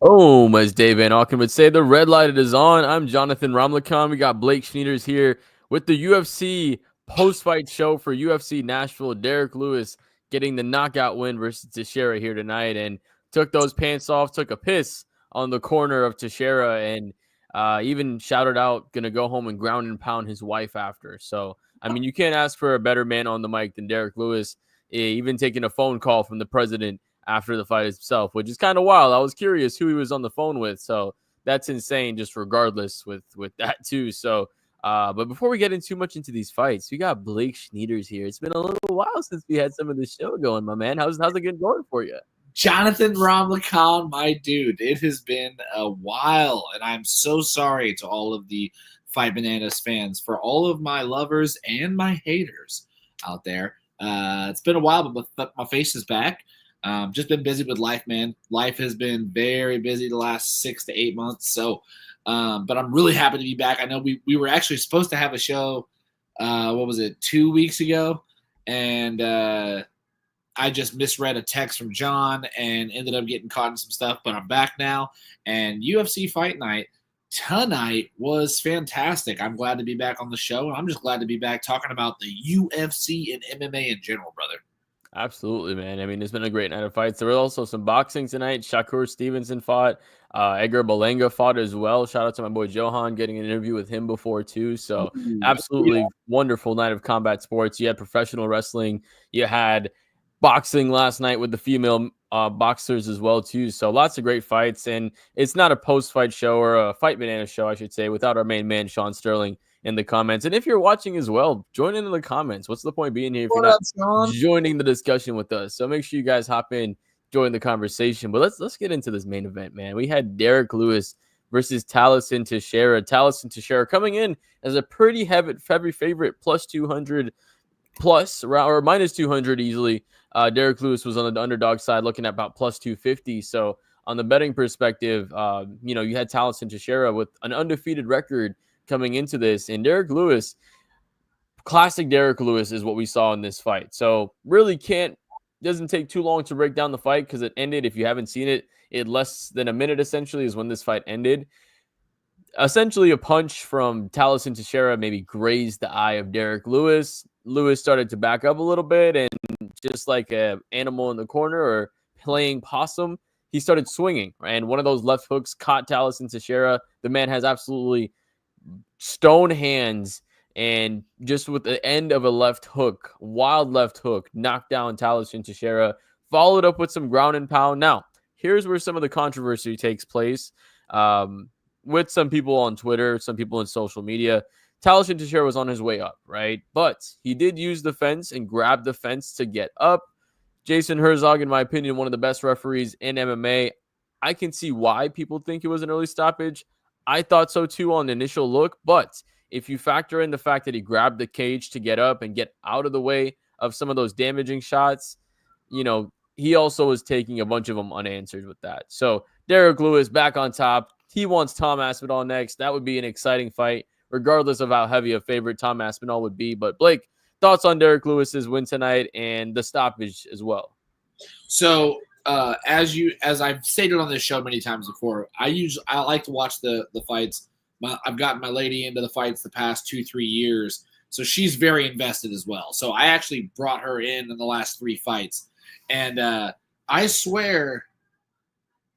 Oh, as Dave Van Auken would say, the red light is on. I'm Jonathan Ramlakan. We got Blake Schneiders here with the UFC post-fight show for UFC Nashville. Derrick Lewis getting the knockout win versus Teixeira here tonight, and took those pants off, took a piss on the corner of Teixeira, and even shouted out, "Gonna go home and ground and pound his wife after." So, I mean, you can't ask for a better man on the mic than Derrick Lewis. Even taking a phone call from the president after the fight itself, which is kind of wild. I was curious who he was on the phone with, so that's insane. Just regardless with that too. So, but before we get in too much into these fights, we got Blake Schneiders here. It's been a little while since we had some of the show going, my man. How's it getting going for you? Jonathan Ramlakan, my dude, it has been a while, and I'm so sorry to all of the Fight Bananas fans, for all of my lovers and my haters out there. It's been a while, but my face is back. Just been busy with life, man. Life has been very busy the last 6 to 8 months. So, but I'm really happy to be back. I know we were actually supposed to have a show. What was it, 2 weeks ago? And I just misread a text from John and ended up getting caught in some stuff, but I'm back now. And UFC Fight Night tonight was fantastic. I'm glad to be back on the show, and I'm just glad to be back talking about the UFC and MMA in general, brother. Absolutely, man. I mean, it's been a great night of fights. There were also some boxing tonight. Shakur Stevenson fought. Edgar Berlanga fought as well. Shout out to my boy Johan, getting an interview with him before too. So Yeah. absolutely wonderful night of combat sports. You had professional wrestling. You had boxing last night with the female boxers as well too. So lots of great fights. And it's not a post-fight show, or a Fight Banana show, I should say, without our main man, Sean Sterling, in the comments. And if you're watching as well, join in the comments. What's the point being here if you're What not up, Sean? joining the discussion with us? So make sure you guys hop in, join the conversation. But let's get into this main event, man. We had Derrick Lewis versus Talison Teixeira. Talison Teixeira coming in as a pretty heavy favorite, plus 200 plus or minus 200 easily. Derrick Lewis was on the underdog side, looking at about plus 250. So on the betting perspective, you had Talison Teixeira with an undefeated record coming into this, and Derrick Lewis, classic Derrick Lewis, is what we saw in this fight. So really doesn't take too long to break down the fight, because it ended, if you haven't seen it, in less than a minute essentially is when this fight ended. Essentially, a punch from Talison Teixeira maybe grazed the eye of Derrick Lewis. Lewis started to back up a little bit, and just like an animal in the corner or playing possum, he started swinging. And one of those left hooks caught Talison Teixeira. The man has absolutely stone hands, and just with the end of a left hook, wild left hook, knocked down Talison Teixeira, followed up with some ground and pound. Now, here's where some of the controversy takes place. With some people on Twitter, some people in social media, Talison Teixeira was on his way up, right? But he did use the fence and grab the fence to get up. Jason Herzog, in my opinion, one of the best referees in MMA. I can see why people think it was an early stoppage. I thought so too on the initial look, but if you factor in the fact that he grabbed the cage to get up and get out of the way of some of those damaging shots, he also was taking a bunch of them unanswered with that. So Derrick Lewis back on top. He wants Tom Aspinall next. That would be an exciting fight, regardless of how heavy a favorite Tom Aspinall would be. But Blake, thoughts on Derrick Lewis's win tonight and the stoppage as well? So, as I've stated on this show many times before, I like to watch the fights. I've gotten my lady into the fights the past 2-3 years, so she's very invested as well. So I actually brought her in the last 3 fights, and I swear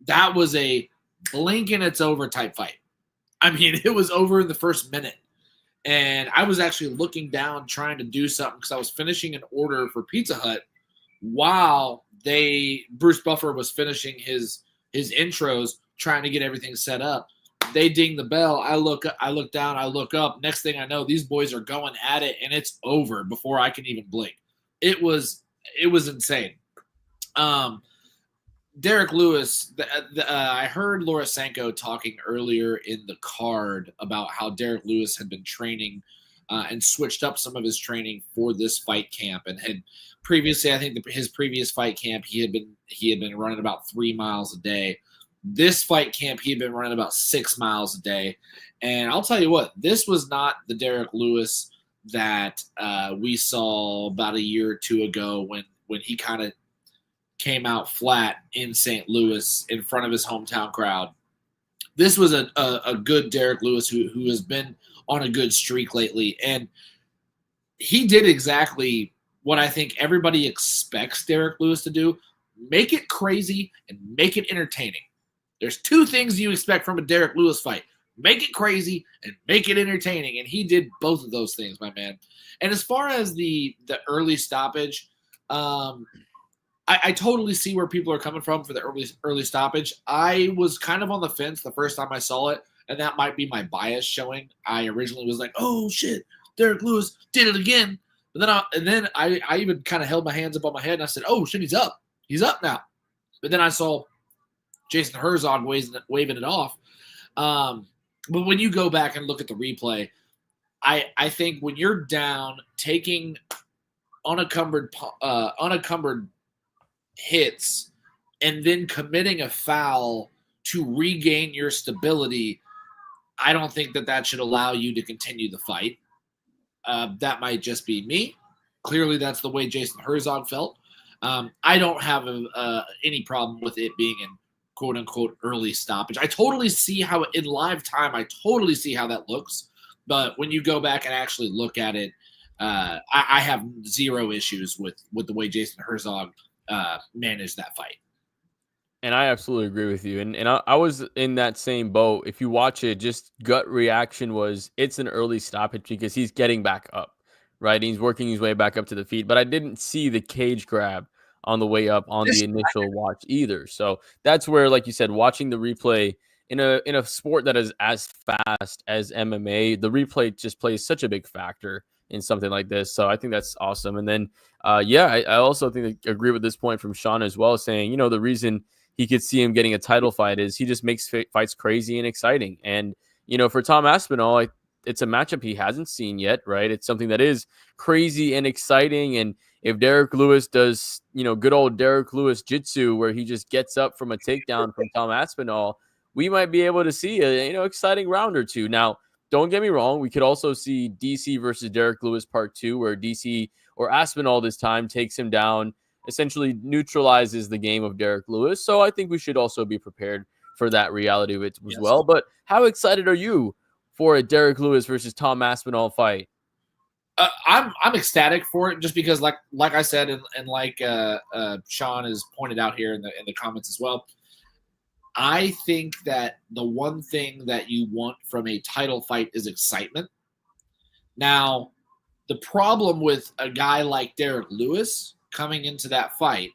that was a blink and it's over type fight. I mean, it was over in the first minute. And I was actually looking down trying to do something because I was finishing an order for Pizza Hut while Bruce Buffer was finishing his intros, trying to get everything set up. They ding the bell. I look down, I look up. Next thing I know, these boys are going at it, and it's over before I can even blink. It was insane. Derrick Lewis, I heard Laura Sanko talking earlier in the card about how Derrick Lewis had been training and switched up some of his training for this fight camp, and had previously, I think his previous fight camp, he had been running about 3 miles a day. This fight camp, he had been running about 6 miles a day. And I'll tell you what, this was not the Derrick Lewis that we saw about a year or two ago when he kind of came out flat in St. Louis in front of his hometown crowd. This was a good Derrick Lewis who has been on a good streak lately. And he did exactly what I think everybody expects Derrick Lewis to do. Make it crazy and make it entertaining. There's two things you expect from a Derrick Lewis fight. Make it crazy and make it entertaining. And he did both of those things, my man. And as far as the early stoppage, I totally see where people are coming from for the early stoppage. I was kind of on the fence the first time I saw it, and that might be my bias showing. I originally was like, oh, shit, Derrick Lewis did it again. But then I even kind of held my hands up on my head, and I said, oh, shit, he's up. He's up now. But then I saw Jason Herzog waving it off. But when you go back and look at the replay, I think when you're down, taking unencumbered hits and then committing a foul to regain your stability, I don't think that should allow you to continue the fight. That might just be me. Clearly, that's the way Jason Herzog felt. I don't have any problem with it being in quote-unquote early stoppage. I totally see how in live time, I totally see how that looks. But when you go back and actually look at it, I have zero issues with the way Jason Herzog managed that fight. And I absolutely agree with you. And I was in that same boat. If you watch it, just gut reaction was it's an early stoppage because he's getting back up, right? He's working his way back up to the feet. But I didn't see the cage grab on the way up on the initial watch either. So that's where, like you said, watching the replay in a sport that is as fast as MMA, the replay just plays such a big factor in something like this. So I think that's awesome. And then, I also think I agree with this point from Sean as well, saying, the reason he could see him getting a title fight is he just makes fights crazy and exciting. And, for Tom Aspinall, it's a matchup he hasn't seen yet, right? It's something that is crazy and exciting. And if Derrick Lewis does, good old Derrick Lewis jitsu, where he just gets up from a takedown from Tom Aspinall, we might be able to see a, exciting round or two. Now, don't get me wrong. We could also see DC versus Derrick Lewis part 2, where DC or Aspinall this time takes him down, essentially neutralizes the game of Derrick Lewis. So I think we should also be prepared for that reality as well. But how excited are you for a Derrick Lewis versus Tom Aspinall fight? I'm ecstatic for it just because, like I said, and like Sean has pointed out here in the comments as well. I think that the one thing that you want from a title fight is excitement. Now, the problem with a guy like Derrick Lewis coming into that fight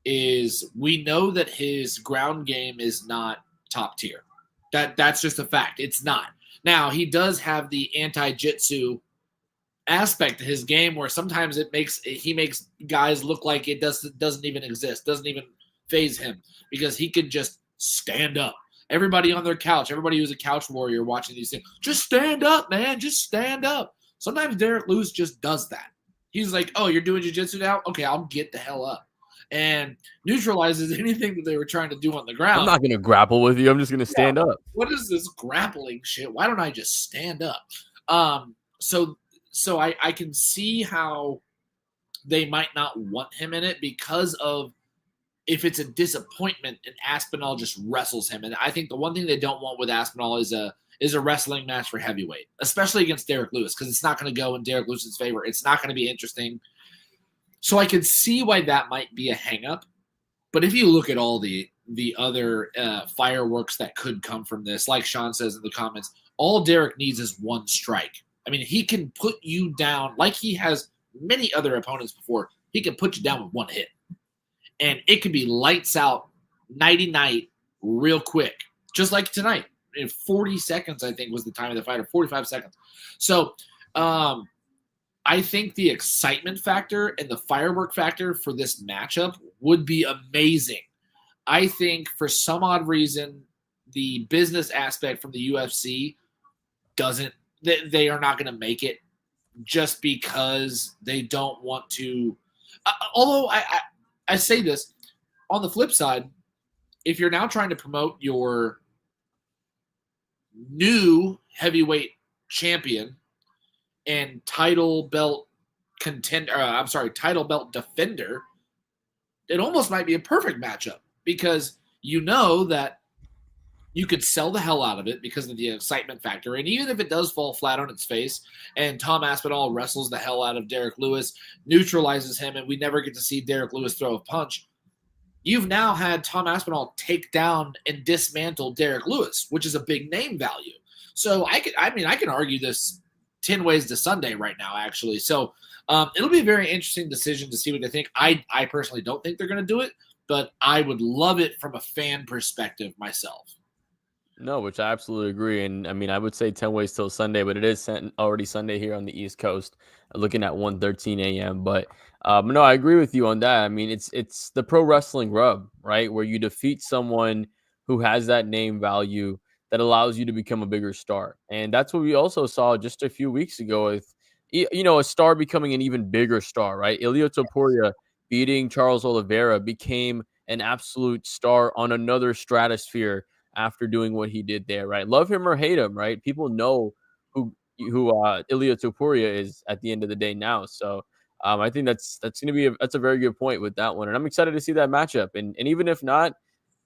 is we know that his ground game is not top tier. That's just a fact. It's not. Now, he does have the anti-jitsu aspect to his game where sometimes he makes guys look like it doesn't even exist, doesn't even phase him, because he can just stand up. Everybody on their couch, everybody who's a couch warrior watching these things, just stand up, man. Just stand up. Sometimes Derrick Lewis just does that. He's like, oh, you're doing jiu-jitsu now? Okay, I'll get the hell up. And neutralizes anything that they were trying to do on the ground. I'm not going to grapple with you. I'm just going to stand up. What is this grappling shit? Why don't I just stand up? So I can see how they might not want him in it because of if it's a disappointment and Aspinall just wrestles him. And I think the one thing they don't want with Aspinall is a wrestling match for heavyweight, especially against Derrick Lewis, because it's not going to go in Derrick Lewis's favor. It's not going to be interesting. So I can see why that might be a hang-up. But if you look at all the other fireworks that could come from this, like Sean says in the comments, all Derrick needs is one strike. I mean, he can put you down like he has many other opponents before. He can put you down with one hit. And it can be lights out, nighty-night, real quick. Just like tonight. In 40 seconds, I think, was the time of the fight, or 45 seconds. So I think the excitement factor and the firework factor for this matchup would be amazing. I think for some odd reason, the business aspect from the UFC they are not going to make it just because they don't want to. Although I say this, on the flip side, if you're now trying to promote your new heavyweight champion and title belt defender, it almost might be a perfect matchup because you know that you could sell the hell out of it because of the excitement factor. And even if it does fall flat on its face and Tom Aspinall wrestles the hell out of Derrick Lewis, neutralizes him, and we never get to see Derrick Lewis throw a punch, you've now had Tom Aspinall take down and dismantle Derrick Lewis, which is a big name value. So I can argue this 10 ways to Sunday right now, actually. So it'll be a very interesting decision to see what they think. I personally don't think they're going to do it, but I would love it from a fan perspective myself. No, which I absolutely agree. And I mean, I would say 10 ways till Sunday, but it is already Sunday here on the East Coast, looking at 1:13 a.m. But no, I agree with you on that. I mean, it's the pro wrestling rub, right? Where you defeat someone who has that name value that allows you to become a bigger star. And that's what we also saw just a few weeks ago with, a star becoming an even bigger star, right? Ilia Topuria beating Charles Oliveira became an absolute star on another stratosphere after doing what he did there, right? Love him or hate him, right? People know who Ilia Topuria is at the end of the day now. So I think that's going to be that's a very good point with that one, and I'm excited to see that matchup. And even if not,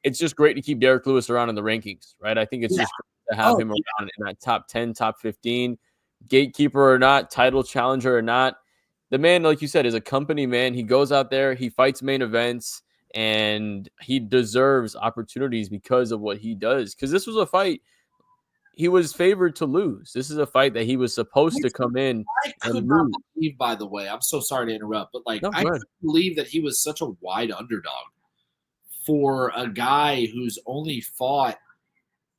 it's just great to keep Derrick Lewis around in the rankings, right? I think it's just great to have him around in that top 10, top 15, gatekeeper or not, title challenger or not. The man, like you said, is a company man. He goes out there, he fights main events, and he deserves opportunities because of what he does. Because this was a fight he was favored to lose. This is a fight that he was supposed to come in I could not believe, by the way, I'm so sorry to interrupt, but like, I couldn't believe that he was such a wide underdog for a guy who's only fought,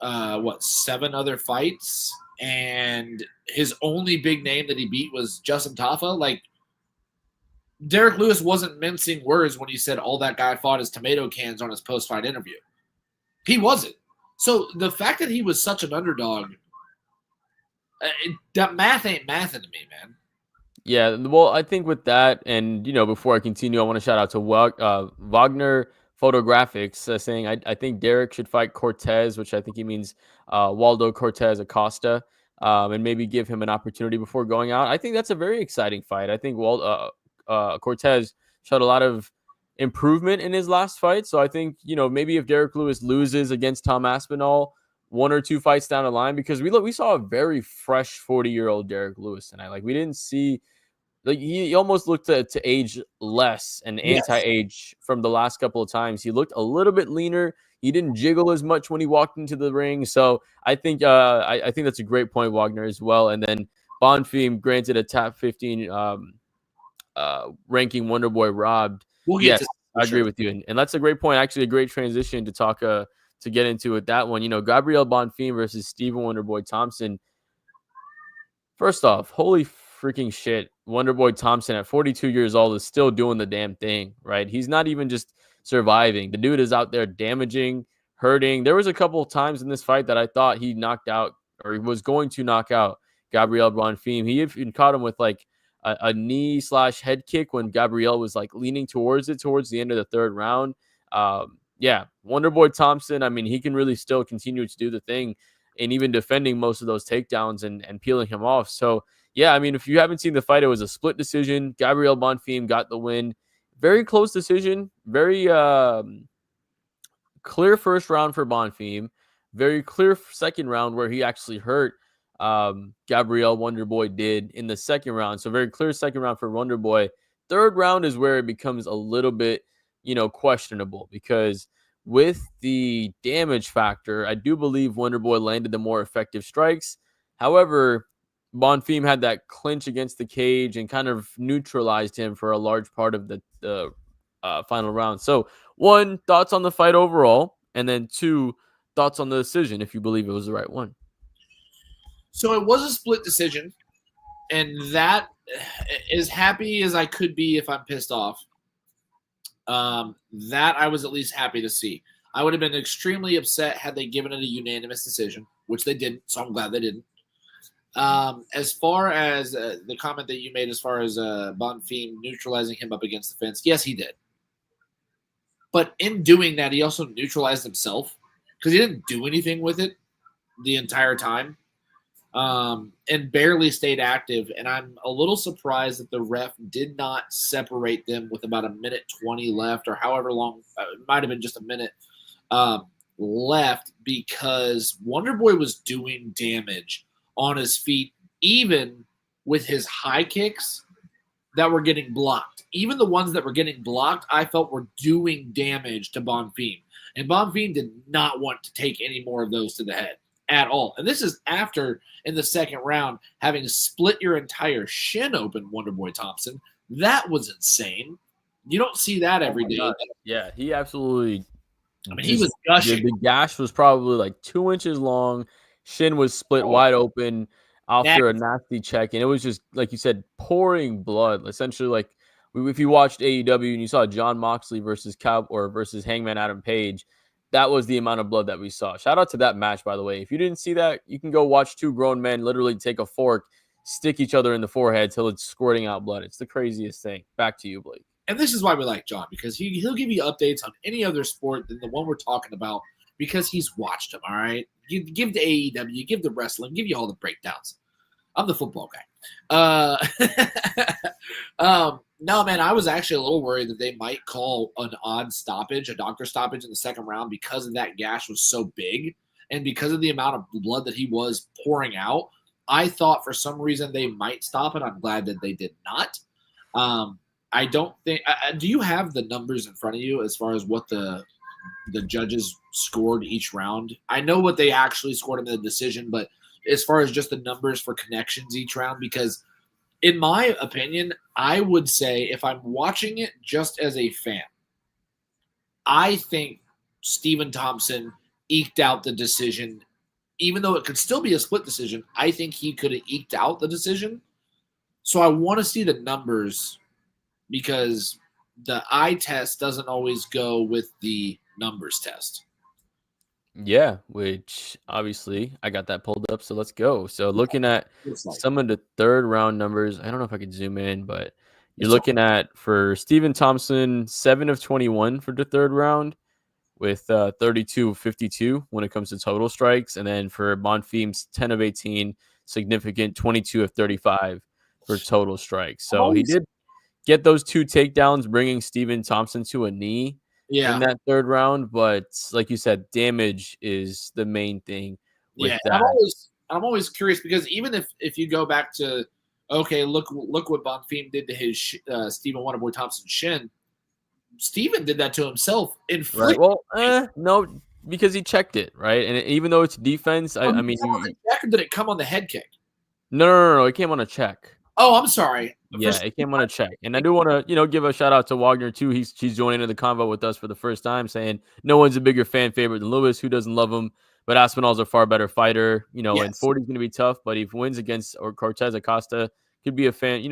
7 other fights, and his only big name that he beat was Justin Tafa. Like, Derrick Lewis wasn't mincing words when he said all that guy fought is tomato cans on his post-fight interview. He wasn't. So the fact that he was such an underdog, that math ain't mathing to me, man. Yeah, well, I think with that, and before I continue, I want to shout out to Wagner Photographics saying I think Derrick should fight Cortez, which I think he means Waldo Cortez Acosta, and maybe give him an opportunity before going out. I think that's a very exciting fight. I think Cortez showed a lot of improvement in his last fight. So I think, maybe if Derrick Lewis loses against Tom Aspinall 1 or 2 fights down the line, because we saw a very fresh 40-year-old Derrick Lewis tonight. Like, we didn't see, like, he almost looked to age less and anti-age from the last couple of times. He looked a little bit leaner. He didn't jiggle as much when he walked into the ring. So I think I think that's a great point, Wagner, as well. And then Bonfim granted a top 15 ranking, Wonderboy robbed. Yes, I agree with you. And that's a great point. Actually, a great transition to talk to get into with that one. Gabriel Bonfim versus Stephen Wonderboy Thompson. First off, holy freaking shit. Wonderboy Thompson at 42 years old is still doing the damn thing, right? He's not even just surviving. The dude is out there damaging, hurting. There was a couple of times in this fight that I thought he knocked out, or he was going to knock out Gabriel Bonfim. He even caught him with like a knee/head kick when Gabriel was like leaning towards it towards the end of the 3rd round. Wonderboy Thompson, I mean, he can really still continue to do the thing and even defending most of those takedowns and peeling him off. So, yeah, I mean, if you haven't seen the fight, it was a split decision. Gabriel Bonfim got the win. Very close decision. Very clear first round for Bonfim. Very clear second round where he actually hurt Gabriel Wonderboy did in the second round. So very clear second round for Wonderboy. 3rd round is where it becomes a little bit, questionable, because with the damage factor, I do believe Wonderboy landed the more effective strikes. However, Bonfim had that clinch against the cage and kind of neutralized him for a large part of the final round. So 1, thoughts on the fight overall, and then 2, thoughts on the decision, if you believe it was the right one. So it was a split decision, and that, as happy as I could be if I'm pissed off, that I was at least happy to see. I would have been extremely upset had they given it a unanimous decision, which they didn't, so I'm glad they didn't. As far as the comment that you made as far as Bonfim neutralizing him up against the fence, yes, he did. But in doing that, he also neutralized himself because he didn't do anything with it the entire time. and barely stayed active. And I'm a little surprised that the ref did not separate them with about a minute 20 left, or however long. It might have been just a minute left, because Wonderboy was doing damage on his feet, even with his high kicks that were getting blocked. Even the ones that were getting blocked, I felt were doing damage to Bonfim. And Bonfim did not want to take any more of those to the head at all. And this is after, in the second round, having split your entire shin open, Wonderboy Thompson. That was insane. You don't see that every day. God. Yeah, he absolutely. I mean, he was gushing. The gash was probably like 2 inches long. Shin was split wide open after a nasty check, and it was just, like you said, pouring blood. Essentially, like if you watched AEW and you saw John Moxley versus versus Hangman Adam Page, that was the amount of blood that we saw. Shout out to that match, by the way. If you didn't see that, you can go watch two grown men literally take a fork, stick each other in the forehead till it's squirting out blood. It's the craziest thing. Back to you, Blake. And this is why we like John, because he'll give you updates on any other sport than the one we're talking about, because he's watched them, all right? You give the AEW, give the wrestling, give you all the breakdowns. I'm the football guy. No, man, I was actually a little worried that they might call an odd stoppage, a doctor stoppage in the second round, because of that gash was so big and because of the amount of blood that he was pouring out. I thought for some reason they might stop it. I'm glad that they did not. I don't think do you have the numbers in front of you as far as what the judges scored each round? I know what they actually scored in the decision, but as far as just the numbers for connections each round, because in my opinion, I would say if I'm watching it just as a fan, I think Stephen Thompson eked out the decision. Even though it could still be a split decision, I think he could have eked out the decision. So I want to see the numbers, because the eye test doesn't always go with the numbers test. Yeah, which obviously I got that pulled up, so let's go. So looking at some of the third round numbers, I don't know if I could zoom in, but you're looking at, for Stephen Thompson, 7 of 21 for the third round with 32 of 52 when it comes to total strikes. And then for Bonfim's 10 of 18, significant 22 of 35 for total strikes. So he did get those 2 takedowns, bringing Stephen Thompson to a knee in that third round. But like you said, damage is the main thing with that. I'm always curious, because even if you go back to, okay, look what Bonfim did to his Stephen Wonderboy Thompson's shin. Stephen did that to himself. Right. Well, no, because he checked it, right? And even though it's defense, I mean, did it come on the head kick? No, it came on a check. Oh, I'm sorry. Yeah, it came on a check. And I do want to, give a shout out to Wagner too. She's joining in the convo with us for the first time, saying no one's a bigger fan favorite than Lewis. Who doesn't love him? But Aspinall's a far better fighter, and 40's going to be tough. But if he wins against Cortez Acosta, could be a fan,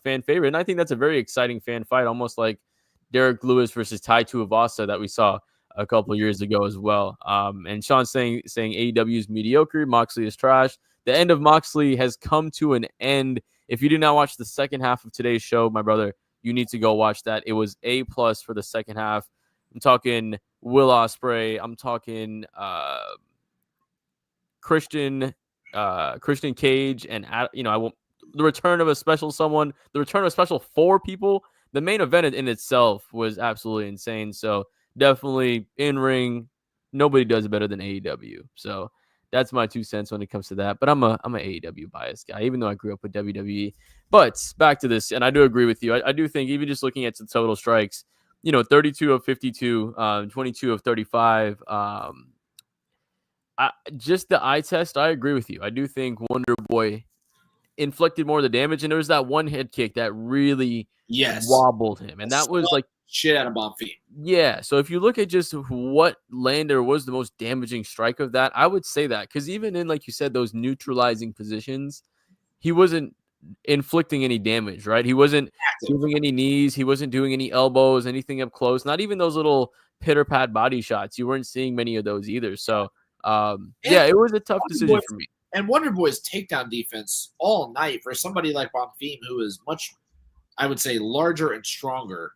fan favorite. And I think that's a very exciting fan fight, almost like Derrick Lewis versus Tai Tuivasa that we saw a couple of years ago as well. And Sean saying AEW is mediocre, Moxley is trash. The end of Moxley has come to an end. If you did not watch the second half of today's show, my brother, you need to go watch that. It was A+ for the second half. I'm talking Will Ospreay. I'm talking Christian Cage, and the return of a special someone, the return of a special 4 people. The main event in itself was absolutely insane. So definitely in ring, nobody does it better than AEW. So that's my 2 cents when it comes to that. But I'm a AEW biased guy, even though I grew up with WWE. But back to this, and I do agree with you. I do think, even just looking at the total strikes, 32 of 52, 22 of 35. Just the eye test, I agree with you. I do think Wonder Boy inflicted more of the damage, and there was that one head kick that really wobbled him, and that was like shit out of Bonfim. Yeah, so if you look at just what landed or was the most damaging strike of that, I would say that, because even in, like you said, those neutralizing positions, he wasn't inflicting any damage, right? He wasn't doing any knees, he wasn't doing any elbows, anything up close, not even those little pitter-pat body shots. You weren't seeing many of those either. So it was a tough decision for me. And Wonder Boy's takedown defense all night for somebody like Bonfim, who is much, I would say, larger and stronger,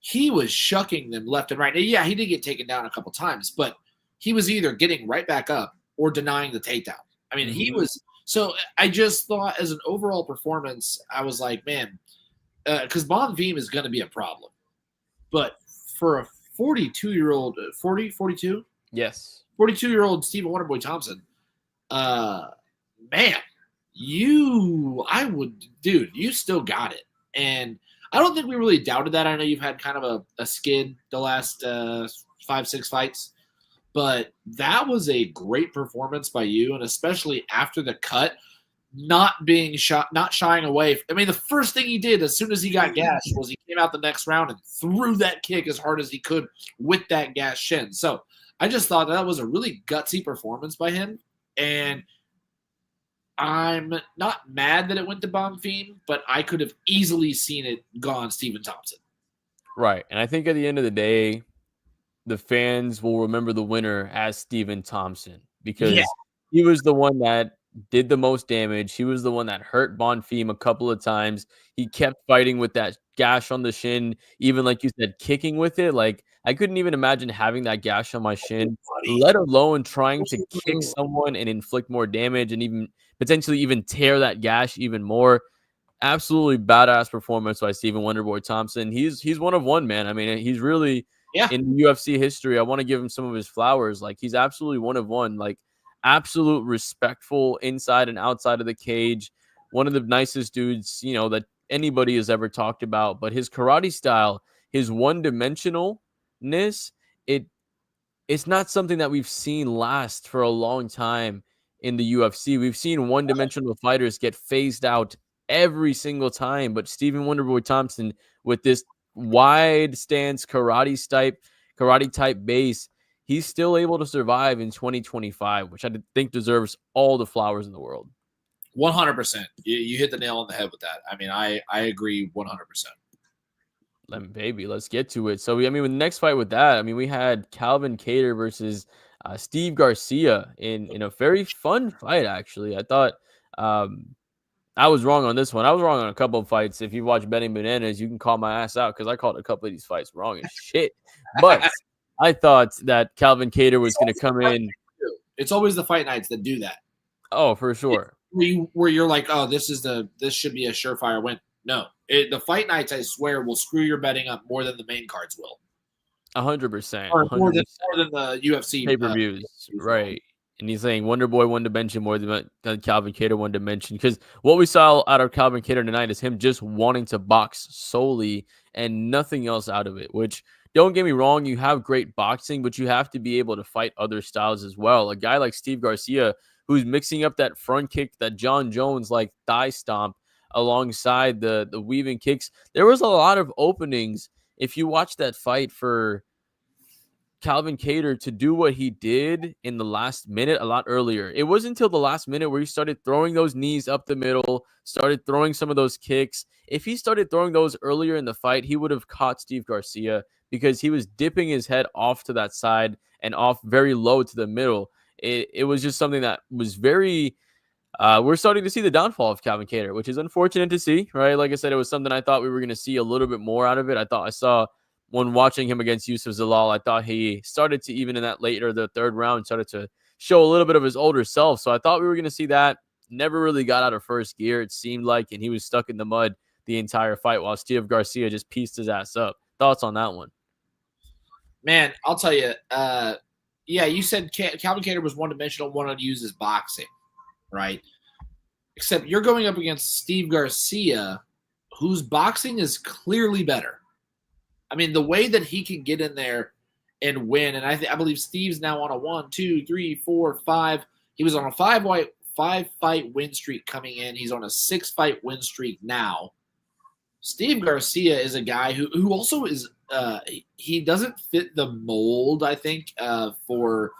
he was shucking them left and right. Yeah, he did get taken down a couple times, but he was either getting right back up or denying the takedown. I mean, he was So I just thought, as an overall performance, I was like, man, because Bonfim is going to be a problem. But for a 42-year-old, 42? Yes. 42-year-old Stephen Wonderboy Thompson, man, dude, you still got it. And I don't think we really doubted that. I know you've had kind of a skid the last 5-6 fights, but that was a great performance by you, and especially after the cut, not shying away. I mean, the first thing he did as soon as he got gashed was he came out the next round and threw that kick as hard as he could with that gashed shin. So I just thought that was a really gutsy performance by him, and I'm not mad that it went to Bonfim, but I could have easily seen it gone Stephen Thompson. Right. And I think at the end of the day, the fans will remember the winner as Stephen Thompson because he was the one that did the most damage. He was the one that hurt Bonfim a couple of times. He kept fighting with that gash on the shin, even like you said, kicking with it. Like I couldn't even imagine having that gash on my shin, let alone trying to kick someone and inflict more damage and even potentially even tear that gash even more. Absolutely badass performance by Stephen Wonderboy Thompson. He's one of one, man. I mean, he's really in UFC history. I want to give him some of his flowers. Like he's absolutely one of one. Like absolute respectful inside and outside of the cage. One of the nicest dudes, you know, that anybody has ever talked about. But his karate style, his one-dimensionalness, it's not something that we've seen last for a long time in the UFC. We've seen one-dimensional fighters get phased out every single time, but Stephen Wonderboy Thompson with this wide stance karate type base, he's still able to survive in 2025, which I think deserves all the flowers in the world. 100%. You hit the nail on the head with that. I mean, I agree 100%. Baby, let's get to it. So, I mean, with the next fight with that, I mean, we had Calvin Kattar versus Steve Garcia in a very fun fight, actually. I thought I was wrong on this one. I was wrong on a couple of fights. If you watch Betting Bananas, you can call my ass out because I called a couple of these fights wrong as shit. But I thought that Calvin Kattar was going to come in. It's always the fight nights that do that. Oh, for sure. Where you're like, oh, this should be a surefire win. No, the fight nights, I swear, will screw your betting up more than the main cards will. 100%. More than the UFC pay-per-views, right? And he's saying Wonderboy one dimension more than Calvin Kattar one dimension. Because what we saw out of Calvin Kattar tonight is him just wanting to box solely and nothing else out of it. Which, don't get me wrong, you have great boxing, but you have to be able to fight other styles as well. A guy like Steve Garcia, who's mixing up that front kick, that John Jones like thigh stomp, alongside the weaving kicks. There was a lot of openings. If you watch that fight for Calvin Kattar to do what he did in the last minute a lot earlier. It wasn't until the last minute where he started throwing those knees up the middle, started throwing some of those kicks. If he started throwing those earlier in the fight, he would have caught Steve Garcia because he was dipping his head off to that side and off very low to the middle. It was just something that was very... we're starting to see the downfall of Calvin Kattar, which is unfortunate to see, right? Like I said, it was something I thought we were going to see a little bit more out of it. I saw when watching him against Yusuf Zalal, I thought he started to, even in that later, the third round, started to show a little bit of his older self. So I thought we were going to see that. Never really got out of first gear, it seemed like, and he was stuck in the mud the entire fight while Steve Garcia just pieced his ass up. Thoughts on that one? Man, I'll tell you. Yeah, you said Calvin Kattar was one-dimensional, wanted to use his boxing, right? Except you're going up against Steve Garcia, whose boxing is clearly better. I mean, the way that he can get in there and win, and I believe Steve's now on a 1, 2, 3, 4, 5. He was on a 5-fight win streak coming in. He's on a 6-fight win streak now. Steve Garcia is a guy who also is he doesn't fit the mold, I think, for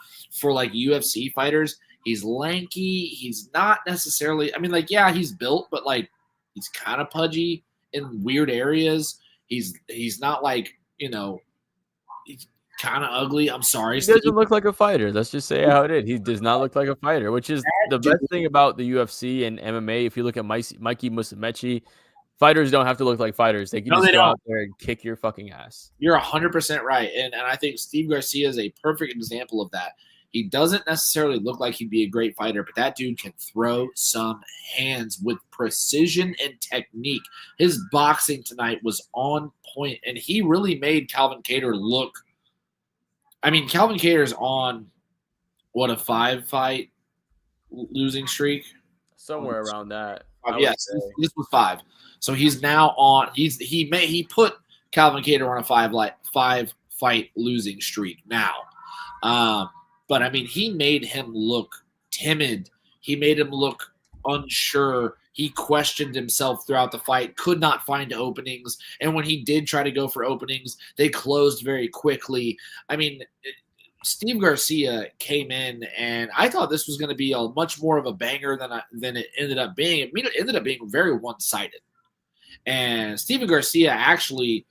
like UFC fighters. He's lanky. He's not necessarily, I mean, like, yeah, he's built, but like he's kind of pudgy in weird areas. He's not like, you know, he's kind of ugly. I'm sorry. He doesn't look like a fighter. Let's just say how it is. He does not look like a fighter, which is the best thing about the UFC and MMA. If you look at Mikey Musumeci, fighters don't have to look like fighters. They can just go out there and kick your fucking ass. You're 100% right. And I think Steve Garcia is a perfect example of that. He doesn't necessarily look like he'd be a great fighter, but that dude can throw some hands with precision and technique. His boxing tonight was on point, and he really made Calvin Kattar look. I mean, Calvin Kattar's on what, a 5-fight losing streak? Somewhere around that. Yes, this was 5. So he's now on. He put Calvin Kattar on a 5-fight losing streak now. But I mean, he made him look timid. He made him look unsure. He questioned himself throughout the fight, could not find openings. And when he did try to go for openings, they closed very quickly. I mean, Steve Garcia came in, and I thought this was going to be a much more of a banger than it ended up being. I mean, it ended up being very one-sided. And Steven Garcia actually,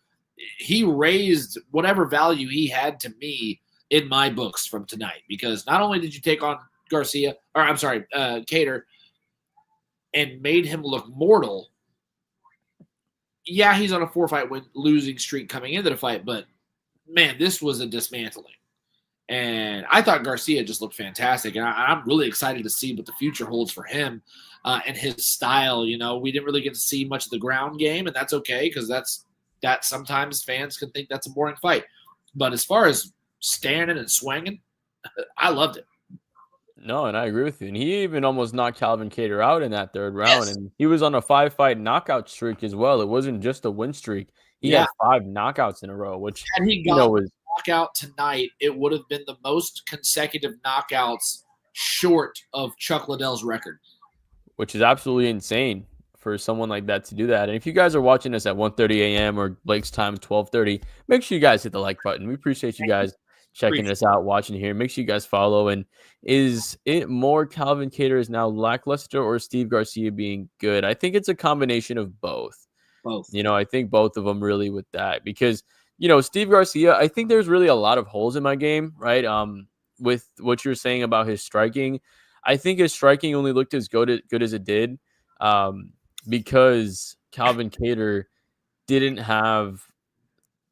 he raised whatever value he had to me in my books from tonight, because not only did you take on Kattar, and made him look mortal. Yeah, he's on a 4-fight losing streak coming into the fight, but man, this was a dismantling. And I thought Garcia just looked fantastic, and I'm really excited to see what the future holds for him and his style. You know, we didn't really get to see much of the ground game, and that's okay, because that sometimes fans can think that's a boring fight. But as far as standing and swinging, I loved it. No, and I agree with you. And he even almost knocked Calvin Kattar out in that 3rd round. Yes. And he was on a 5-fight knockout streak as well. It wasn't just a win streak. He had 5 knockouts in a row, which had he got was knockout tonight, it would have been the most consecutive knockouts short of Chuck Liddell's record. Which is absolutely insane for someone like that to do that. And if you guys are watching us at 1:30 a.m. or Blake's time, 12:30, make sure you guys hit the like button. We appreciate you guys checking us out, watching here. Make sure you guys follow. And is it more Calvin Kattar is now lackluster, or Steve Garcia being good? I think it's a combination of both. You know, I think both of them really with that, because, you know, Steve Garcia, I think there's really a lot of holes in my game, right? With what you're saying about his striking, I think his striking only looked as good as it did because Calvin Kattar didn't have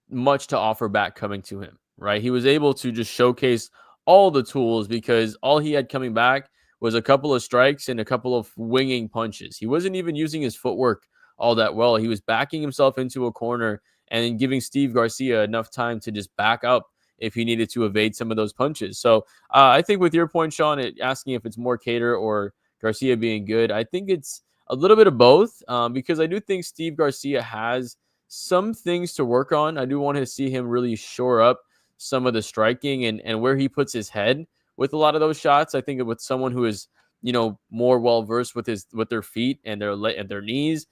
much to offer back coming to him. Right, he was able to just showcase all the tools, because all he had coming back was a couple of strikes and a couple of winging punches. He wasn't even using his footwork all that well. He was backing himself into a corner and giving Steve Garcia enough time to just back up if he needed to evade some of those punches. So I think with your point, Sean, asking if it's more Kattar or Garcia being good, I think it's a little bit of both, because I do think Steve Garcia has some things to work on. I do want to see him really shore up some of the striking and where he puts his head with a lot of those shots. I think with someone who is, you know, more well-versed with their feet and their knees,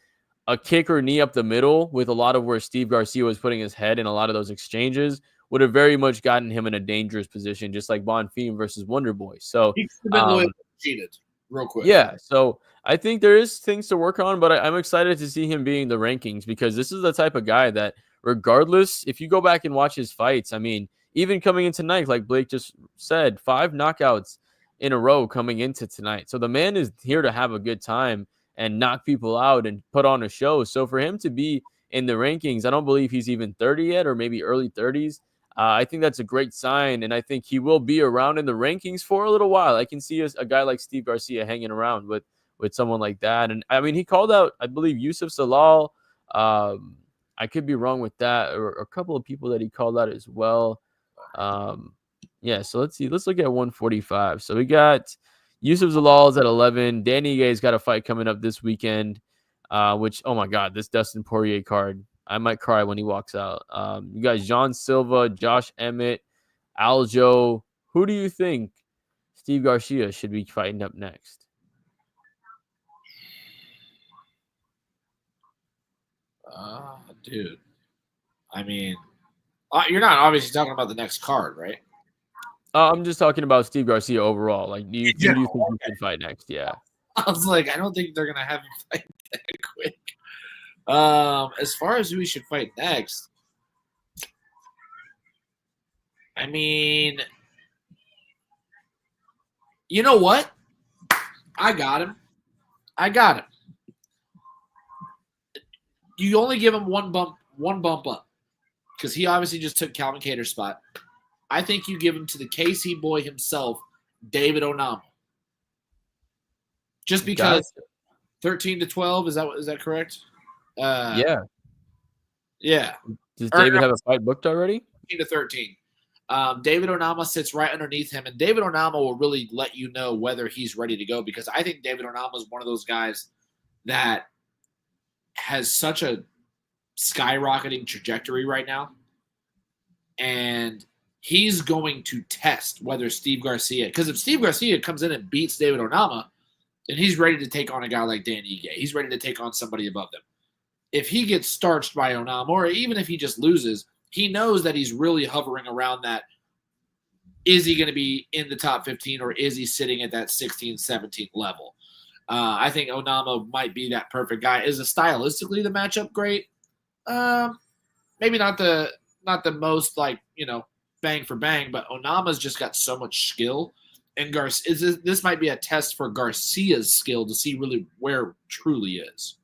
a kick or knee up the middle with a lot of where Steve Garcia was putting his head in a lot of those exchanges would have very much gotten him in a dangerous position, just like Bonfim versus Wonder Boy. So he could have been cheated real quick. Yeah, so I think there is things to work on, but I'm excited to see him being the rankings, because this is the type of guy that, regardless, if you go back and watch his fights, I mean, even coming in tonight, like Blake just said, 5 knockouts in a row coming into tonight. So the man is here to have a good time and knock people out and put on a show. So for him to be in the rankings, I don't believe he's even 30 yet, or maybe early 30s. I think that's a great sign, and I think he will be around in the rankings for a little while. I can see a guy like Steve Garcia hanging around with someone like that. And I mean, he called out, I believe, Yusuf Salal. I could be wrong with that, or a couple of people that he called out as well. Yeah, so let's see. Let's look at 145. So we got Yusuf Zalal's at 11. Danny Gay's got a fight coming up this weekend, which, oh my God, this Dustin Poirier card, I might cry when he walks out. You got Jean Silva, Josh Emmett, Aljo. Who do you think Steve Garcia should be fighting up next? Dude, I mean, you're not obviously talking about the next card, right? I'm just talking about Steve Garcia overall. Like, who do you think he should fight next? Yeah. I was like, I don't think they're gonna have him fight that quick. As far as who he should fight next, I mean, you know what? I got him. You only give him one bump up, because he obviously just took Calvin Kattar's spot. I think you give him to the KC boy himself, David Onama. Just because 13-12, is that correct? Yeah. Yeah. Does David have a fight booked already? 13. David Onama sits right underneath him, and David Onama will really let you know whether he's ready to go, because I think David Onama is one of those guys that has such a skyrocketing trajectory right now, and he's going to test whether Steve Garcia, because if Steve Garcia comes in and beats David Onama, then he's ready to take on a guy like Dan Ige. He's ready to take on somebody above them. If he gets starched by Onama, or even if he just loses, he knows that he's really hovering around that. Is he going to be in the top 15, or is he sitting at that 16th, 17th level? I think Onama might be that perfect guy. Is stylistically the matchup great? Maybe not the most, like, bang for bang, but Onama's just got so much skill. And this might be a test for Garcia's skill to see really where truly is.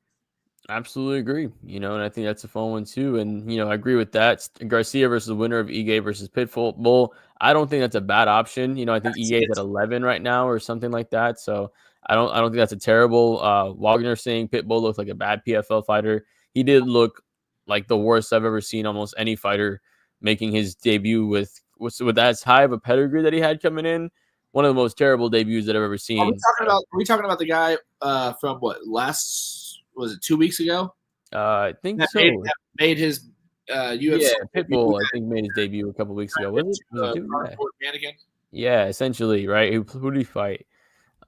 Absolutely agree. And I think that's a fun one too. And I agree with that. Garcia versus the winner of Ige versus Pitbull. I don't think that's a bad option. I think Ige is at 11 right now or something like that. So I don't think that's a terrible. Wagner saying Pitbull looked like a bad PFL fighter. He did look like the worst I've ever seen almost any fighter making his debut with as high of a pedigree that he had coming in. One of the most terrible debuts that I've ever seen. Are we talking about the guy from what, was it 2 weeks ago? I think so. Made his UFC. Yeah, Pitbull, I think, made his debut a couple weeks ago. Was it? Mannequin? Yeah, essentially, right? Who did he fight?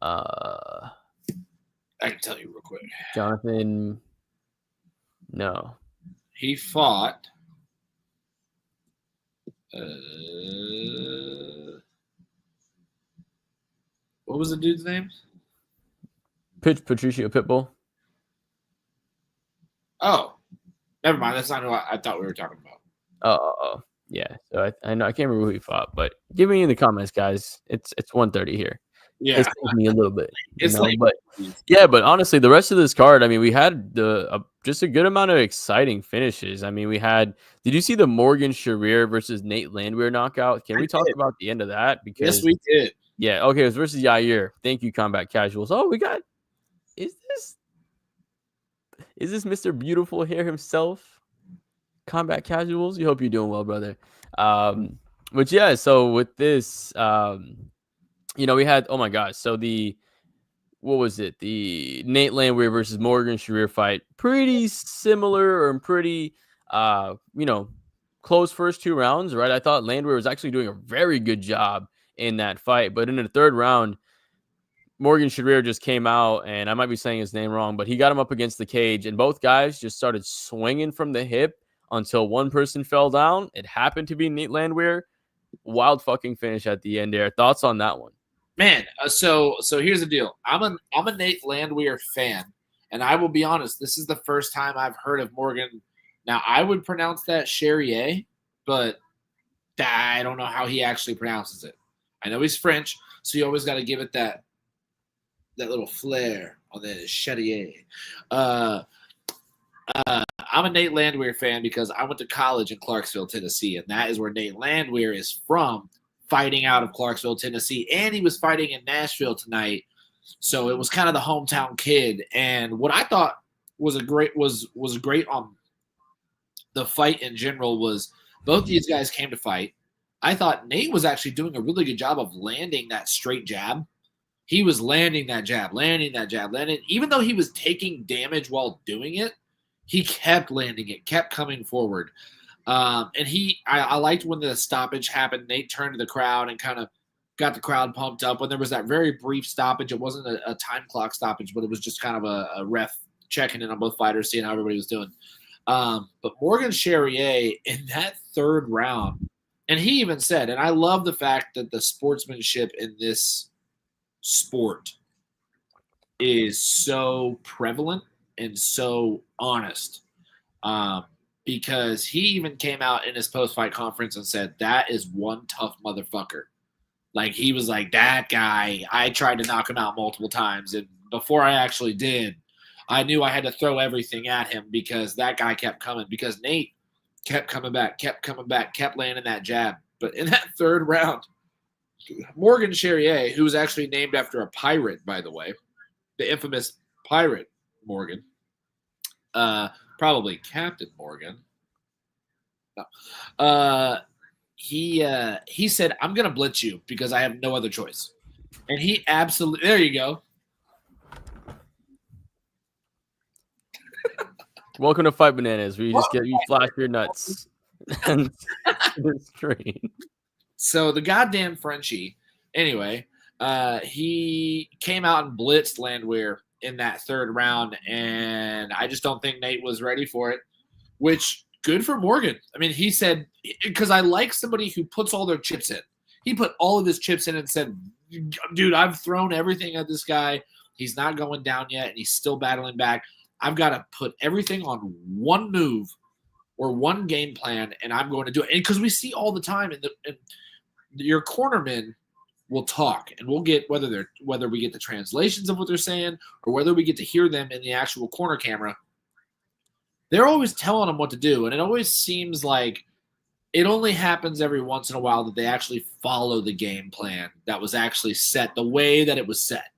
I can tell you real quick. Jonathan. No. He fought. What was the dude's name? Patricio Pitbull. Oh, never mind. That's not who I thought we were talking about. Oh, yeah. So I know I can't remember who he fought, but give me in the comments, guys. It's 1:30 here. Yeah, it's taking me a little bit. late. But honestly, the rest of this card, I mean, we had just a good amount of exciting finishes. I mean, we had. Did you see the Morgan Sharir versus Nate Landwehr knockout? Can we talk about the end of that? Because yes, we did. Yeah. Okay. It was versus Yair. Thank you, Combat Casuals. Oh, we got. Is this Mr. Beautiful Hair himself? Combat Casuals. You hope you're doing well, brother. But yeah. So with this, we had. Oh my gosh. So what was it? The Nate Landwehr versus Morgan Sharir fight. Pretty similar or pretty, close first 2 rounds, right? I thought Landwehr was actually doing a very good job in that fight, but in the third round, Morgan Sharir just came out, and I might be saying his name wrong, but he got him up against the cage, and both guys just started swinging from the hip until one person fell down. It happened to be Nate Landwehr. Wild fucking finish at the end there. Thoughts on that one? Man, so here's the deal. I'm a Nate Landwehr fan, and I will be honest, this is the first time I've heard of Morgan. Now, I would pronounce that Charrier, but I don't know how he actually pronounces it. I know he's French, so you always got to give it that little flair on the Charrier. I'm a Nate Landwehr fan because I went to college in Clarksville, Tennessee, and that is where Nate Landwehr is from, fighting out of Clarksville, Tennessee, and he was fighting in Nashville tonight. So it was kind of the hometown kid. And what I thought was great on the fight in general was both these guys came to fight. I thought Nate was actually doing a really good job of landing that straight jab. He was landing that jab. Even though he was taking damage while doing it, he kept landing it, kept coming forward. And I liked when the stoppage happened. Nate turned to the crowd and kind of got the crowd pumped up. When there was that very brief stoppage, it wasn't a time clock stoppage, but it was just kind of a ref checking in on both fighters, seeing how everybody was doing. But Morgan Charrier in that third round, and he even said, and I love the fact that the sportsmanship in this sport is so prevalent and so honest. Because he even came out in his post-fight conference and said, that is one tough motherfucker. Like, he was like, that guy, I tried to knock him out multiple times. And before I actually did, I knew I had to throw everything at him because that guy kept coming. Because Nate kept coming back, kept landing that jab. But in that third round, Morgan Charrier, who was actually named after a pirate, by the way, the infamous pirate Morgan, probably Captain Morgan. No. He said, "I'm gonna blitz you because I have no other choice," and he absolutely. There you go. Welcome to Fight Bananas, where you flash your nuts on the screen. So the goddamn Frenchie. Anyway, he came out and blitzed Landwehr in that third round, and I just don't think Nate was ready for it. Which good for Morgan. I mean, he said, because I like somebody who puts all their chips in. He put all of his chips in and said, "Dude, I've thrown everything at this guy. He's not going down yet, and he's still battling back. I've got to put everything on one move or one game plan, and I'm going to do it." And because we see all the time, and your cornermen will talk, and we'll get whether we get the translations of what they're saying or whether we get to hear them in the actual corner camera. They're always telling them what to do, and it always seems like it only happens every once in a while that they actually follow the game plan that was actually set the way that it was set.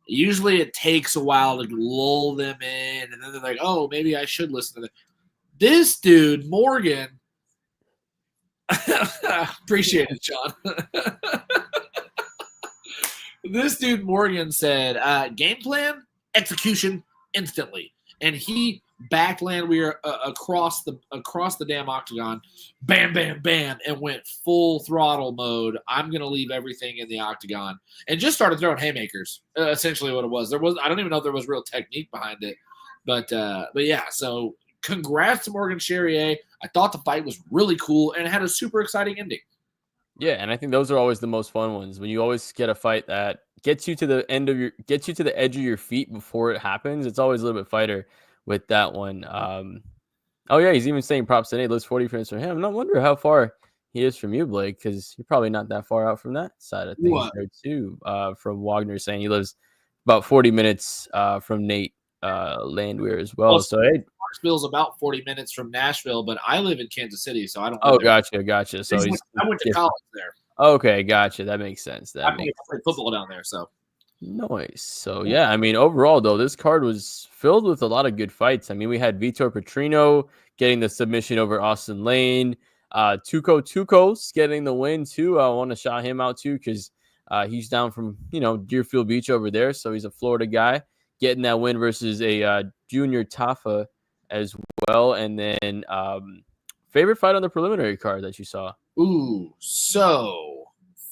Usually it takes a while to lull them in, and then they're like, "Oh, maybe I should listen to them." This dude, Morgan, appreciate it, John. This dude, Morgan, said, "Game plan, execution, instantly." And he backed Landwehr across the damn octagon, bam, bam, bam, and went full throttle mode. I'm gonna leave everything in the octagon, and just started throwing haymakers. Essentially, what it was. I don't even know if there was real technique behind it, but yeah. So, congrats to Morgan Charrier. I thought the fight was really cool and it had a super exciting ending. Yeah, and I think those are always the most fun ones when you always get a fight that gets you to the edge of your feet before it happens. It's always a little bit fighter with that one. Oh yeah, he's even saying props to Nate. Lives 40 minutes from him. I wonder how far he is from you, Blake, because you're probably not that far out from that side of things there too. From Wagner saying he lives about 40 minutes from Nate Landwehr as well. So hey, Marksville's about 40 minutes from Nashville, but I live in Kansas City, so I don't. Oh, gotcha. So I went to college there. Okay, gotcha. That makes sense. I played football down there, so. Nice. So yeah, I mean, overall though, this card was filled with a lot of good fights. I mean, we had Vitor Petrino getting the submission over Austin Lane. Tukos getting the win too. I want to shout him out too because he's down from Deerfield Beach over there, so he's a Florida guy getting that win versus a Junior Tafa as well. And then favorite fight on the preliminary card that you saw? Ooh, so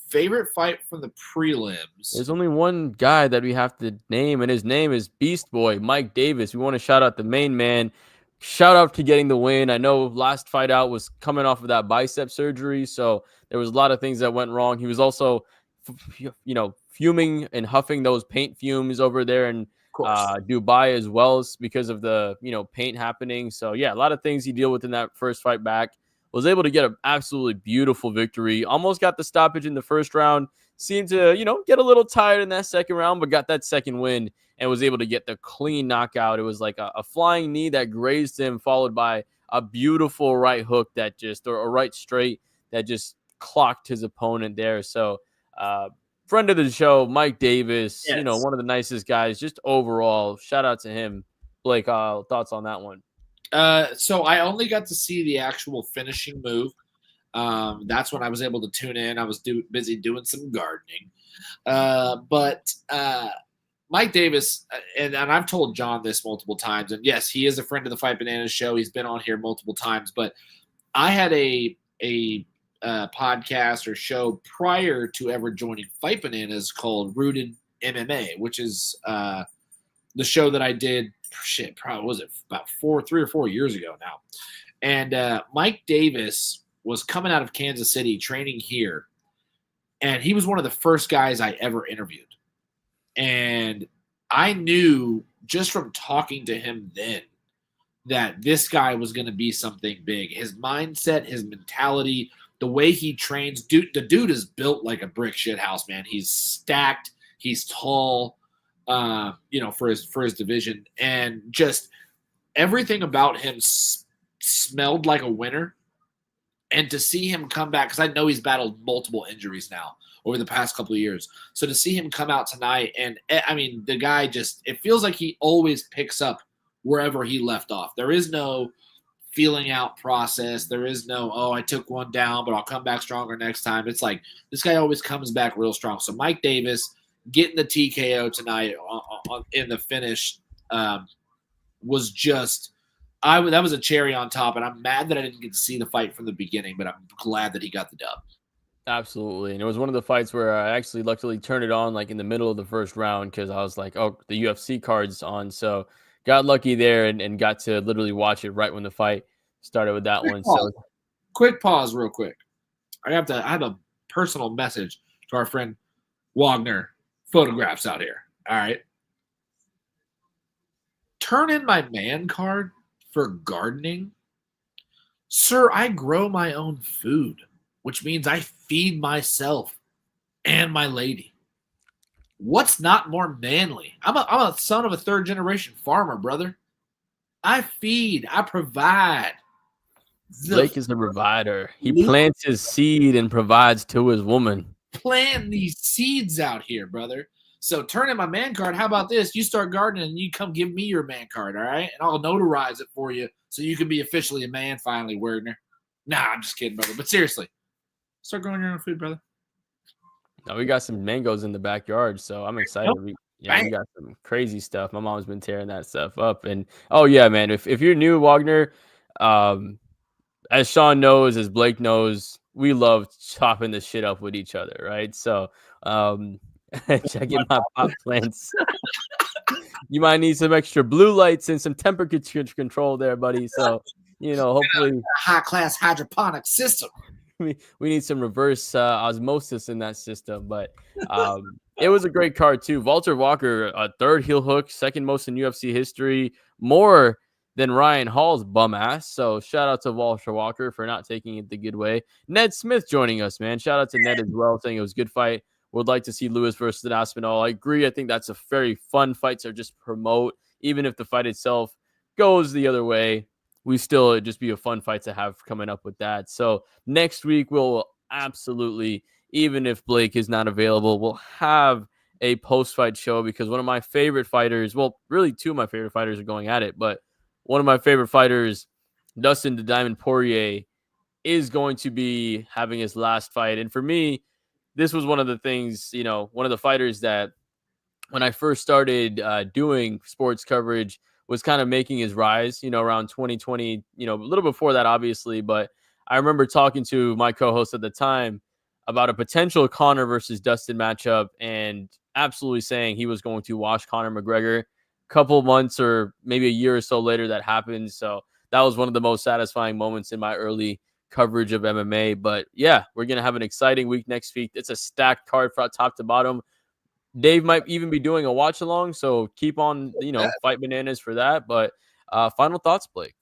favorite fight from the prelims. There's only one guy that we have to name, and his name is Beast Boy, Mike Davis. We want to shout out the main man. Shout out to getting the win. I know last fight out was coming off of that bicep surgery, so there was a lot of things that went wrong. He was also, fuming and huffing those paint fumes over there in Dubai as well because of the, paint happening. So, yeah, a lot of things he dealt with in that first fight back. Was able to get an absolutely beautiful victory. Almost got the stoppage in the first round. Seemed to, get a little tired in that second round, but got that second win and was able to get the clean knockout. It was like a flying knee that grazed him, followed by a beautiful right hook that or a right straight that just clocked his opponent there. So, friend of the show, Mike Davis, yes. One of the nicest guys. Just overall, shout out to him. Blake, thoughts on that one? So I only got to see the actual finishing move. That's when I was able to tune in. I was busy doing some gardening. But Mike Davis, and I've told John this multiple times, and yes, he is a friend of the Fight Bananas show. He's been on here multiple times, but I had a podcast or show prior to ever joining Fight Bananas called Rooted MMA, which is the show that I did. Probably was it about 3 or 4 years ago now. And Mike Davis was coming out of Kansas City training here. And he was one of the first guys I ever interviewed. And I knew just from talking to him then that this guy was going to be something big. His mindset, his mentality, the way he trains. The dude is built like a brick shit house, man. He's stacked. He's tall. For his division, and just everything about him smelled like a winner. And to see him come back, because I know he's battled multiple injuries now, over the past couple of years. So to see him come out tonight, and I mean, the guy it feels like he always picks up wherever he left off. There is no feeling out process. There is no, I took one down, but I'll come back stronger next time. It's like this guy always comes back real strong. So Mike Davis getting the TKO tonight in the finish was just that was a cherry on top, and I'm mad that I didn't get to see the fight from the beginning, but I'm glad that he got the dub. Absolutely. And it was one of the fights where I actually luckily turned it on like in the middle of the first round because I was like, oh, the UFC card's on. So got lucky there and got to literally watch it right when the fight started with that one. So quick pause real quick. I have a personal message to our friend Wagner Photographs out here. All right. Turn in my man card for gardening. Sir, I grow my own food, which means I feed myself and my lady. What's not more manly? I'm a son of a third-generation farmer, brother. I feed. I provide. Blake is a provider. He plants his seed and provides to his woman. Plant these seeds out here, brother. So turn in my man card. How about this? You start gardening and you come give me your man card, all right? And I'll notarize it for you so you can be officially a man finally, Wagner. Nah, I'm just kidding, brother. But seriously, start growing your own food, brother. Now we got some mangoes in the backyard, so I'm excited. We got some crazy stuff. My mom's been tearing that stuff up. And oh yeah, man, if you're new, Wagner, as Sean knows, as Blake knows, we love chopping this shit up with each other, right? So check in my pot plants. You might need some extra blue lights and some temperature control there, buddy. So, hopefully high class hydroponic system. We need some reverse osmosis in that system, but it was a great card too. Walter Walker, a third heel hook, second most in UFC history, more than Ryan Hall's bum ass. So shout out to Walter Walker for not taking it the good way. Ned Smith joining us, man. Shout out to Ned as well, saying it was a good fight. Would like to see Lewis versus Aspinall. I agree. I think that's a very fun fight to just promote, even if the fight itself goes the other way. We still just be a fun fight to have coming up with that. So next week we'll absolutely, even if Blake is not available, we'll have a post-fight show because one of my favorite fighters, well, really two of my favorite fighters are going at it, but one of my favorite fighters, Dustin the Diamond Poirier, is going to be having his last fight. And for me, this was one of the things, one of the fighters that when I first started doing sports coverage was kind of making his rise, around 2020, a little before that, obviously. But I remember talking to my co-host at the time about a potential Conor versus Dustin matchup and absolutely saying he was going to watch Conor McGregor. A couple months or maybe a year or so later that happened. So that was one of the most satisfying moments in my early coverage of MMA. But yeah, we're going to have an exciting week next week. It's a stacked card from top to bottom. Dave might even be doing a watch along, so keep on, Fight Bananas for that. But final thoughts, Blake.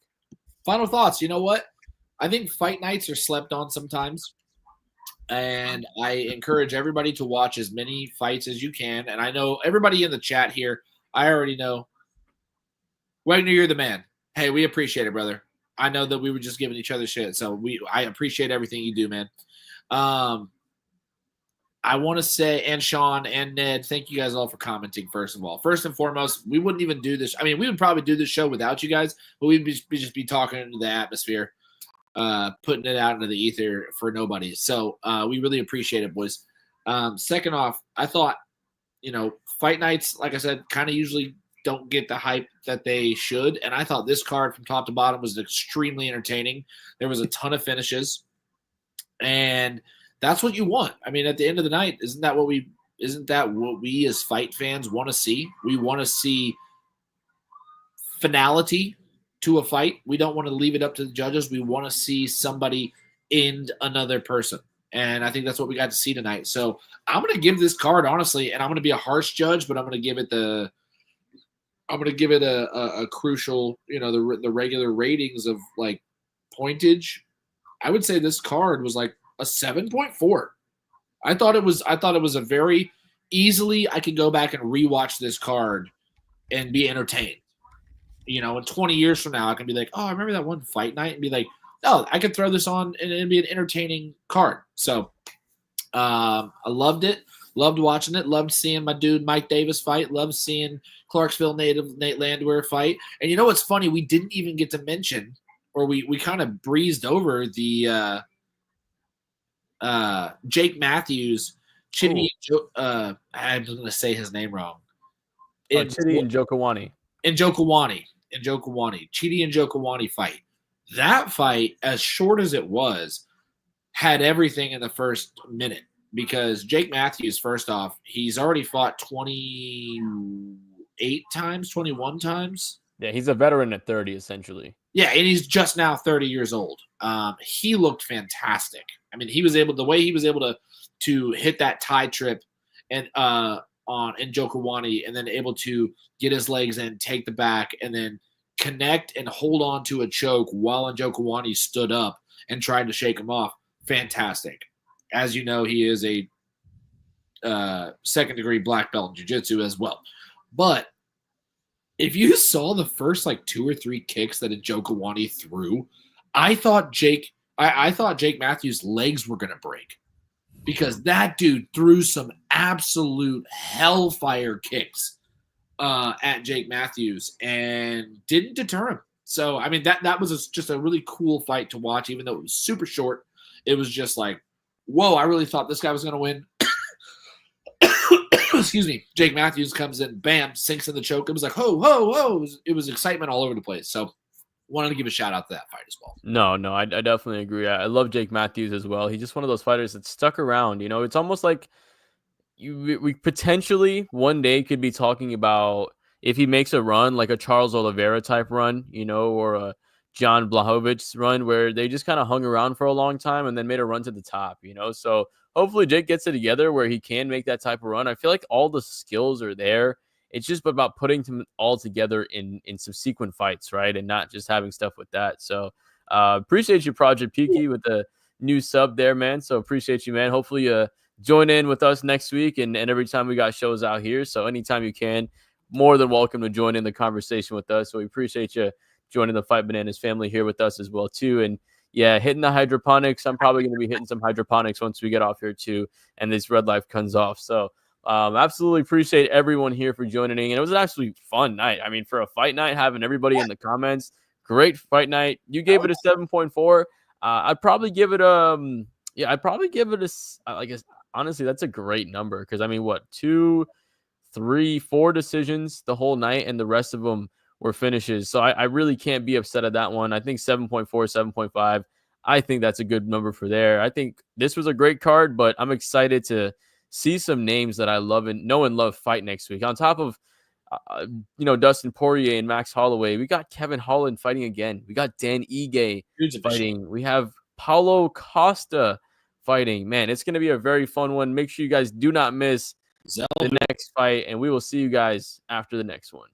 Final thoughts. You know what? I think fight nights are slept on sometimes. And I encourage everybody to watch as many fights as you can. And I know everybody in the chat here, I already know. Wagner, you're the man. Hey, we appreciate it, brother. I know that we were just giving each other shit. So I appreciate everything you do, man. I want to say, and Sean and Ned, thank you guys all for commenting, first of all. First and foremost, we wouldn't even do this. I mean, we would probably do this show without you guys, but we'd just be talking into the atmosphere, putting it out into the ether for nobody. So we really appreciate it, boys. Second off, I thought, fight nights, like I said, kind of usually don't get the hype that they should. And I thought this card from top to bottom was extremely entertaining. There was a ton of finishes. And that's what you want. I mean, at the end of the night, isn't that what we as fight fans want to see? We want to see finality to a fight. We don't want to leave it up to the judges. We want to see somebody end another person. And I think that's what we got to see tonight. So I'm going to give this card, honestly, and I'm going to be a harsh judge, but I'm going to give it a crucial, the regular ratings of like pointage. I would say this card was like a 7.4. I thought it was a very easily, I could go back and rewatch this card and be entertained. In 20 years from now, I can be like, oh, I remember that one fight night, and be like, oh, I could throw this on and it'd be an entertaining card. So I loved it. Loved watching it. Loved seeing my dude Mike Davis fight. Loved seeing Clarksville native Nate Landwehr fight. And you know what's funny? We didn't even get to mention, or we kind of breezed over the Jake Matthews, Chitty. I'm going to say his name wrong. Chitty and Jokawani. Jokawani. Chitty and Jokawani fight. That fight, as short as it was, had everything in the first minute. Because Jake Matthews, first off, he's already fought 28 times, 21 times. Yeah, he's a veteran at 30, essentially. Yeah, and he's just now 30 years old. He looked fantastic. I mean, the way he was able to hit that tie trip and in Jokawani, and then able to get his legs in, take the back, and then connect and hold on to a choke while Jokawani stood up and tried to shake him off. Fantastic. As you know, he is a second-degree black belt in jiu-jitsu as well. But if you saw the first 2 or 3 kicks that Jokawani threw, I thought Jake Matthews' legs were going to break, because that dude threw some absolute hellfire kicks at Jake Matthews and didn't deter him. So, I mean, that was just a really cool fight to watch, even though it was super short. It was just like, whoa, I really thought this guy was going to win. Excuse me. Jake Matthews comes in, bam, sinks in the choke. It was like, ho, ho, ho. It was excitement all over the place. So wanted to give a shout out to that fight as well. No, I definitely agree. I love Jake Matthews as well. He's just one of those fighters that stuck around. It's almost like we potentially one day could be talking about if he makes a run, like a Charles Oliveira type run, or a John Blachowicz run, where they just kind of hung around for a long time and then made a run to the top, So hopefully Jake gets it together where he can make that type of run. I feel like all the skills are there. It's just about putting them all together in subsequent fights, right? And not just having stuff with that. So appreciate you, Project Peaky, with the new sub there, man. So appreciate you, man. Hopefully join in with us next week and every time we got shows out here. So anytime you can, more than welcome to join in the conversation with us. So we appreciate you joining the Fight Bananas family here with us as well, too. And yeah, hitting the hydroponics. I'm probably going to be hitting some hydroponics once we get off here, too, and this red life comes off. So absolutely appreciate everyone here for joining in. And it was an absolutely fun night. I mean, for a fight night, having everybody in the comments, great fight night. You gave it a 7.4. I'd probably give it I guess, honestly, that's a great number because, I mean, 2, 3, 4 decisions the whole night, and the rest of them were finishes. So I really can't be upset at that one. I think 7.4, 7.5. I think that's a good number for there. I think this was a great card, but I'm excited to see some names that I love and know and love fight next week. On top of, Dustin Poirier and Max Holloway, we got Kevin Holland fighting again. We got Dan Ige fighting. We have Paulo Costa fighting. Man, it's going to be a very fun one. Make sure you guys do not miss the next fight, and we will see you guys after the next one.